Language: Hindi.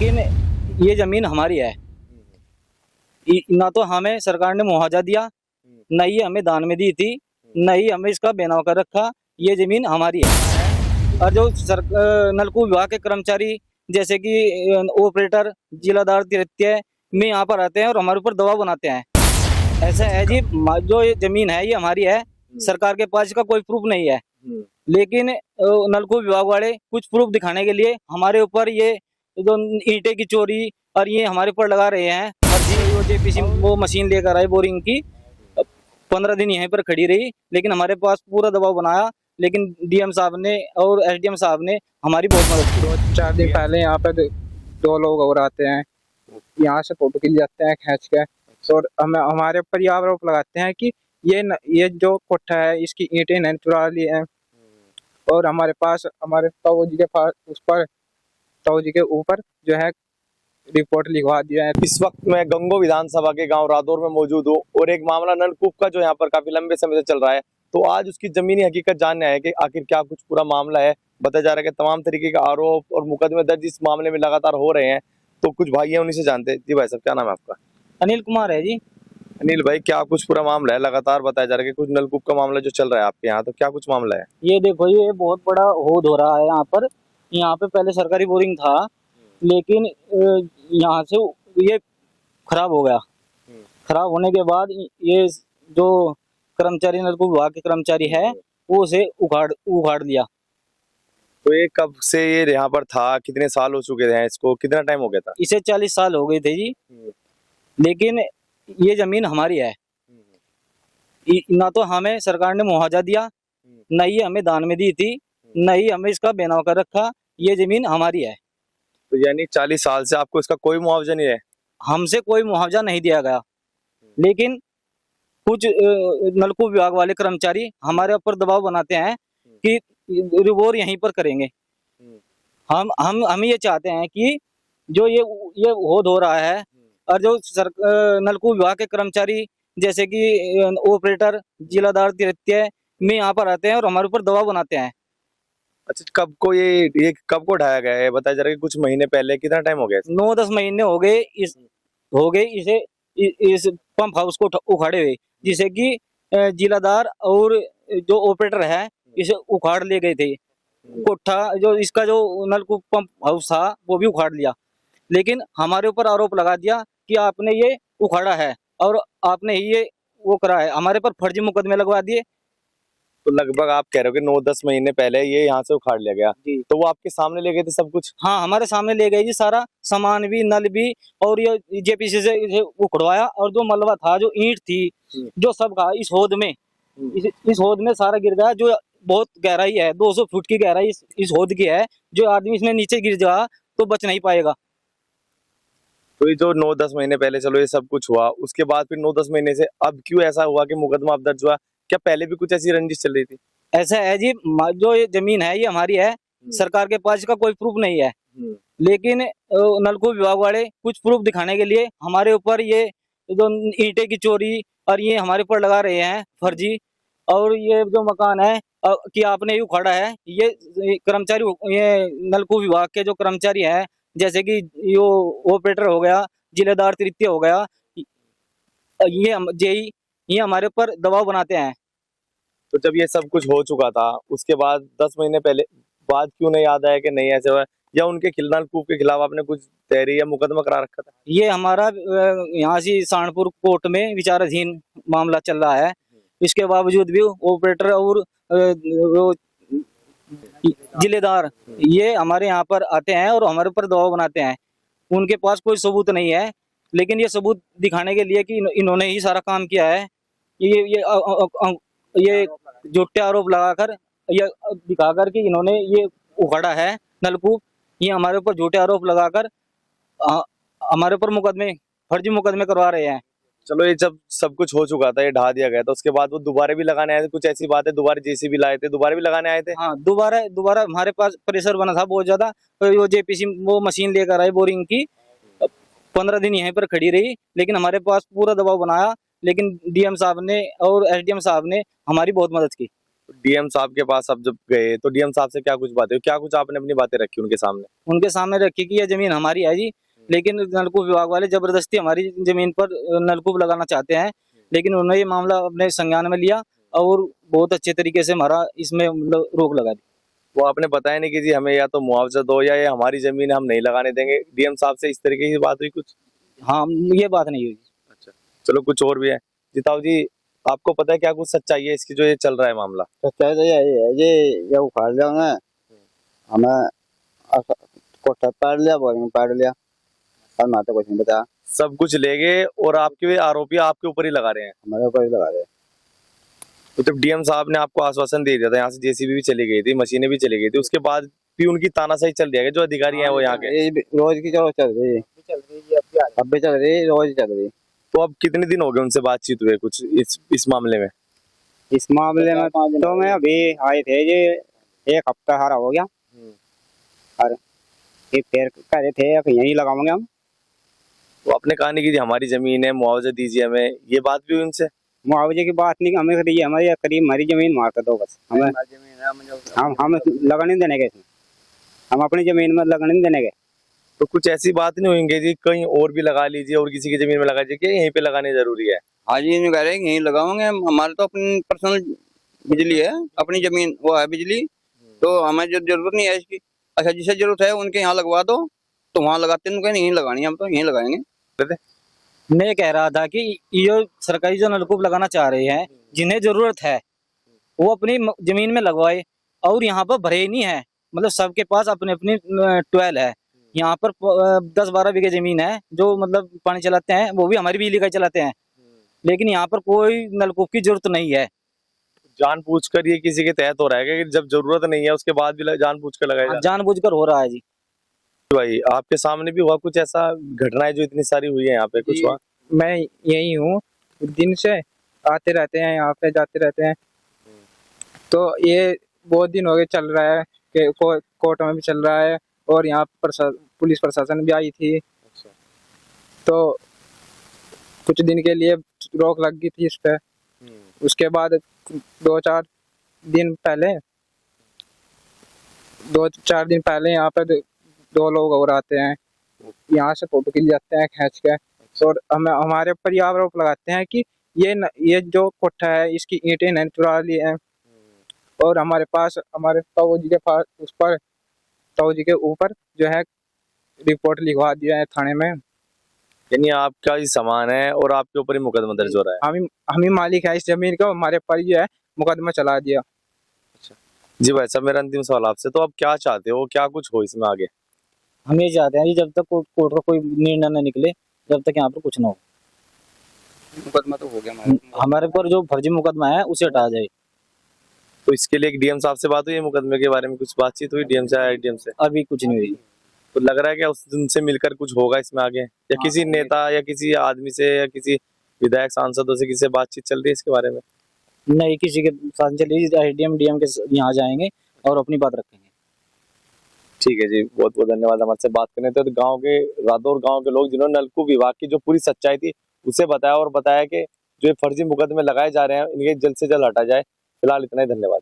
लेकिन ये जमीन हमारी है। ना तो हमें सरकार ने मुआवजा दिया, न ही हमें दान में दी थी, न ही हमें इसका बेनाव कर रखा। ये जमीन हमारी है। और जो नलकूप विभाग के कर्मचारी जैसे कि ऑपरेटर, जिलादार, तृतीय में यहाँ पर आते हैं और हमारे ऊपर दबाव बनाते हैं। ऐसा है जी, जो ये जमीन है ये हमारी है। सरकार के पास इसका कोई प्रूफ नहीं है, लेकिन नलकूप विभाग वाले कुछ प्रूफ दिखाने के लिए हमारे ऊपर ये जो ईंटें की चोरी और ये हमारे ऊपर लगा रहे हैं। फर्जी वो जेपीसी वो मशीन लेकर आए बोरिंग की, 15 दिन यहीं पर खड़ी रही, लेकिन हमारे पास पूरा दबाव बनाया। लेकिन डीएम साहब ने और एसडीएम साहब ने हमारी बहुत मदद की। 2-4 दिन पहले यहाँ पे दो लोग और आते हैं, यहाँ से फोटो खींच जाते हैं खींच के, और हमें हमारे ऊपर ये आरोप लगाते हैं कि ये जो कोठा है इसकी ईंटें नहीं चुरा ली है। और हमारे पास हमारे ताऊ जी के पास उस पर ताऊ जी के ऊपर जो है रिपोर्ट लिखवा दिया है। इस वक्त मैं गंगो विधानसभा के गांव रादौर में मौजूद हूं और एक मामला नलकूप का जो यहां पर काफी लंबे समय से चल रहा है, तो आज उसकी जमीनी हकीकत जानने आए कि आखिर क्या कुछ पूरा मामला है। बताया जा रहा है कि तमाम तरीके के आरोप और मुकदमे दर्ज इस मामले में लगातार हो रहे हैं। तो कुछ भाई हैं, उन्हीं से जानते हैं। जी भाई साहब, क्या नाम है आपका? अनिल कुमार है जी। अनिल भाई, क्या कुछ पूरा मामला है? लगातार बताया जा रहा है कि कुछ नलकूप का मामला जो चल रहा है आपके यहाँ, तो क्या कुछ मामला है? ये देखो, ये बहुत बड़ा होद हो रहा है यहाँ पर। यहाँ पे पहले सरकारी बोरिंग था, लेकिन यहाँ से ये खराब हो गया। खराब होने के बाद ये जो कर्मचारी, नलकूप विभाग के कर्मचारी है, वो उसे उखाड़ लिया। तो ये कब से ये यहाँ पर था? कितने साल हो चुके हैं इसको? कितना टाइम हो गया था? इसे 40 साल हो गए थे जी। लेकिन ये जमीन हमारी है। ना तो हमें सरकार ने मुआवजा दिया, न ही हमें दान में दी थी, न ही हमें इसका बेनाव कर रखा। ये जमीन हमारी है। तो यानी 40 साल से आपको इसका कोई मुआवजा नहीं है? हमसे कोई मुआवजा नहीं दिया गया, लेकिन कुछ नलकूप विभाग वाले कर्मचारी हमारे ऊपर दबाव बनाते हैं कि रिवोर यहीं पर करेंगे। हम ये चाहते हैं कि जो ये होद हो रहा है, और जो नलकूप विभाग के कर्मचारी जैसे कि ऑपरेटर, जिलादार, तृतीय में यहाँ पर आते हैं और हमारे ऊपर दबाव बनाते हैं। अच्छा, कब को ये कब को ढाया गया है? बताया जा रहा है कि कुछ महीने पहले। कितना टाइम हो गया? 9-10 महीने हो गए इस पंप हाउस को उखाड़े हुए, जिसे कि जिलादार और जो ऑपरेटर है इसे उखाड़ ले गए थे। कोठा जो इसका जो नलकूप पंप हाउस था वो भी उखाड़ लिया, लेकिन हमारे ऊपर आरोप लगा दिया कि आपने ये उखाड़ा है और आपने ही ये वो करा है। हमारे पर फर्जी मुकदमे लगवा दिए। तो लगभग आप कह रहे हो कि 9-10 महीने पहले ये यहाँ से उखाड़ लिया गया। जी। तो वो आपके सामने ले गए थे सब कुछ? हाँ, हमारे सामने ले गए जी, सारा सामान भी, नल भी, और ये जेपीसी से इसे उखड़वाया। और जो मलबा था, जो ईंट थी, जो सब का इस होद में इस होद में सारा गिर गया। जो बहुत गहराई है, 200 फुट की गहराई इस होद की है। जो आदमी इसमें नीचे गिर जा तो बच नहीं पाएगा। तो ये जो 9-10 महीने पहले चलो ये सब कुछ हुआ, उसके बाद फिर 9-10 महीने से अब क्यों ऐसा हुआ कि मुकदमा अब दर्ज हुआ? क्या पहले भी कुछ ऐसी रंजिश चल रही थी? ऐसा है जी, जो ये जमीन है ये हमारी है। सरकार के पास इसका कोई प्रूफ नहीं है, लेकिन नलकूप विभाग वाले कुछ प्रूफ दिखाने के लिए हमारे ऊपर ये जो ईंटें की चोरी और ये हमारे ऊपर लगा रहे हैं फर्जी। और ये जो मकान है कि आपने ही उखाड़ा है, ये कर्मचारी, ये नलकूप विभाग के जो कर्मचारी हैं, जैसे कि यो ऑपरेटर हो गया, जिलेदार, तृतीय हो गया, ये जेई, ये हमारे ऊपर दबाव बनाते हैं। तो जब ये सब कुछ हो चुका था, उसके बाद 10 महीने पहले बाद क्यों नहीं याद आया कि नहीं ऐसे हुआ? या उनके नलकूप के खिलाफ आपने कुछ तहरीर या मुकदमा करा रखा था? ये हमारा यहाँ से सहारनपुर कोर्ट में विचाराधीन मामला चल रहा है। इसके बावजूद भी ऑपरेटर और वो जिलेदार ये हमारे यहाँ पर आते हैं और हमारे ऊपर दबाव बनाते हैं। उनके पास कोई सबूत नहीं है, लेकिन ये सबूत दिखाने के लिए कि इन्होंने ही सारा काम किया है। ये झूठे आरोप लगाकर, ये दिखाकर कि इन्होंने ये उखाड़ा है नलकूप, ये हमारे ऊपर झूठे आरोप लगाकर हमारे ऊपर फर्जी मुकदमे करवा रहे हैं। चलो, ये जब सब कुछ हो चुका था, ये ढा दिया गया था, उसके बाद वो दोबारा भी लगाने आए थे? कुछ ऐसी बात है दोबारा जेसीबी लाए थे, दोबारा भी लगाने आए थे? हाँ, दोबारा हमारे पास प्रेशर बना था बहुत ज्यादा। तो वो जेपीसी वो मशीन लेकर आए बोरिंग की, 15 दिन यहीं पर खड़ी रही, लेकिन हमारे पास पूरा दबाव बनाया। लेकिन डीएम साहब ने और एसडीएम साहब ने हमारी बहुत मदद की। डीएम साहब के पास आप जब गए तो डीएम साहब से क्या कुछ बातें हुई? क्या कुछ आपने अपनी बातें रखी उनके सामने? उनके सामने रखी कि ये जमीन हमारी है जी, लेकिन नलकूप विभाग वाले जबरदस्ती हमारी जमीन पर नलकूप लगाना चाहते हैं। लेकिन उन्होंने ये मामला अपने संज्ञान में लिया और बहुत अच्छे तरीके से हमारा इसमें मतलब रोक लगा दी। वो आपने बताया नहीं कि जी हमें या तो मुआवजा दो या ये हमारी जमीन है, हम नहीं लगाने देंगे? डीएम साहब से इस तरीके की बात हुई कुछ? हाँ, ये बात नहीं हुई। अच्छा, चलो कुछ और भी है। जिताऊ जी, आपको पता है क्या कुछ सच्चाई है इसकी जो ये चल रहा है मामला? सच्चाई तो यही है जी, ये उखाड़ लिया उन्हें, हमें कोठा पाड़ लिया, बोरिंग पाड़ लिया, और ना तो कुछ नहीं बताया। सब कुछ ले गए और आपके आरोपी आपके ऊपर ही लगा रहे हैं। हमारे ऊपर ही लगा रहे। तो जब डीएम साहब ने आपको आश्वासन दे दिया था, यहाँ से जेसीबी भी चली गई थी, मशीनें भी चली गई थी, उसके बाद भी उनकी तानाशाही चल रही है जो अधिकारी हैं वो यहाँ के? ये रोज की जो चल रही है, अब भी चल रही है, रोज चल रही है। तो अब कितने दिन हो गए उनसे बातचीत हुए कुछ इस मामले में? इस मामले में तो मैं अभी आए थे जी, एक हफ्ता हारा हो गया, और ये फिर कह रहे थे कि यहीं लगाओगे हम। तो आपने कहा नहीं कि जी हमारी जमीन है, मुआवजा दीजिए हमें, ये बात भी हुई उनसे? मुआवजे की बात नहीं, हमें करिए हमारी करीब हमारी जमीन मार कर दो बस, हमें हम लगने नहीं देने के इसमें, हम अपनी जमीन में लगने नहीं देने के। तो कुछ ऐसी बात नहीं होंगी जी कहीं और भी लगा लीजिए और किसी की जमीन में लगा दीजिए, यहीं पे लगानी जरूरी है? हाँ जी, कह रहे हैं यहीं लगाओगे, हमारे तो अपनी पर्सनल बिजली है, अपनी जमीन वो है बिजली, तो हमें जो जरूरत नहीं है इसकी। अच्छा, जिसे जरूरत है उनके यहाँ लगवा दो, तो वहाँ लगाते हैं, उनके नहीं लगानी, हम तो यहीं लगाएंगे। मैं कह रहा था कि ये सरकारी जो नलकूप लगाना चाह रहे हैं, जिन्हें जरूरत है वो अपनी जमीन में लगवाए, और यहाँ पर भरे ही नहीं है। मतलब सबके पास अपने अपनी ट्वेल है। यहाँ पर 10-12 बीघे जमीन है जो मतलब पानी चलाते हैं, वो भी हमारी बिजली का ही चलाते हैं, लेकिन यहाँ पर कोई नलकूप की जरूरत नहीं है। जानबूझकर ये किसी के तहत हो रहा है कि जब जरूरत नहीं है उसके बाद भी जानबूझकर लगाया जा रहा जानबूझकर हो रहा है जी। है? भाई आपके सामने भी हुआ कुछ ऐसा घटनाएं जो इतनी सारी हुई है यहाँ पे, कुछ हुआ? मैं यही हूँ, दिन से आते रहते हैं, यहाँ पे जाते रहते हैं, तो ये बहुत दिन हो गए चल रहा है कि कोर्ट में भी चल रहा है, और यहाँ पुलिस प्रशासन भी आई थी, तो कुछ दिन के लिए रोक लग गई थी इस पे। उसके बाद 2-4 दिन पहले 2-4 दिन पहले यहाँ पे दो लोग और आते हैं, यहाँ से फोटो खींच जाते हैं खींच के, और हमें हमारे ऊपर ये आरोप लगाते हैं कि ये जो कोठा है इसकी ईंटें नहीं चुरा ली है, और हमारे पास हमारे ताऊ जी के पास उस पर ताऊ जी के ऊपर जो है रिपोर्ट लिखवा दिया है थाने में। यानी आपका ही सामान है और आपके ऊपर ही मुकदमा दर्ज हो रहा है? हम ही मालिक है इस जमीन का, हमारे पर जो है मुकदमा चला दिया। जी भाई साहब, मेरा अंतिम सवाल आपसे, तो आप क्या चाहते हो, क्या कुछ हो इसमें आगे? हम ये चाहते हैं कि जब तक कोर्ट का कोई निर्णय न निकले, जब तक यहाँ पर कुछ ना हो। मुकदमा तो हो गया हमारे पर जो फर्जी मुकदमा है उसे हटाया जाए। तो इसके लिए एक डीएम साहब से बात हुई है, मुकदमे के बारे में कुछ बातचीत हुई डीएम से, डीएम से? अभी कुछ नहीं हुई। तो लग रहा है कि उनसे मिलकर कुछ होगा इसमें आगे, या किसी नेता या किसी आदमी से या किसी विधायक सांसदों से किसी से बातचीत चल रही है इसके बारे में? नहीं, किसी के साथ चलिए, डीएम के यहाँ जाएंगे और अपनी बात रखेंगे। ठीक है जी, बहुत बहुत धन्यवाद हमारे से बात करने। तो गांव के रादौर गांव के लोग जिन्होंने नलकूप विभाग की जो पूरी सच्चाई थी उसे बताया, और बताया कि जो ये फर्जी मुकदमे लगाए जा रहे हैं इनके जल्द से जल्द हटा जाए। फिलहाल इतना ही, धन्यवाद।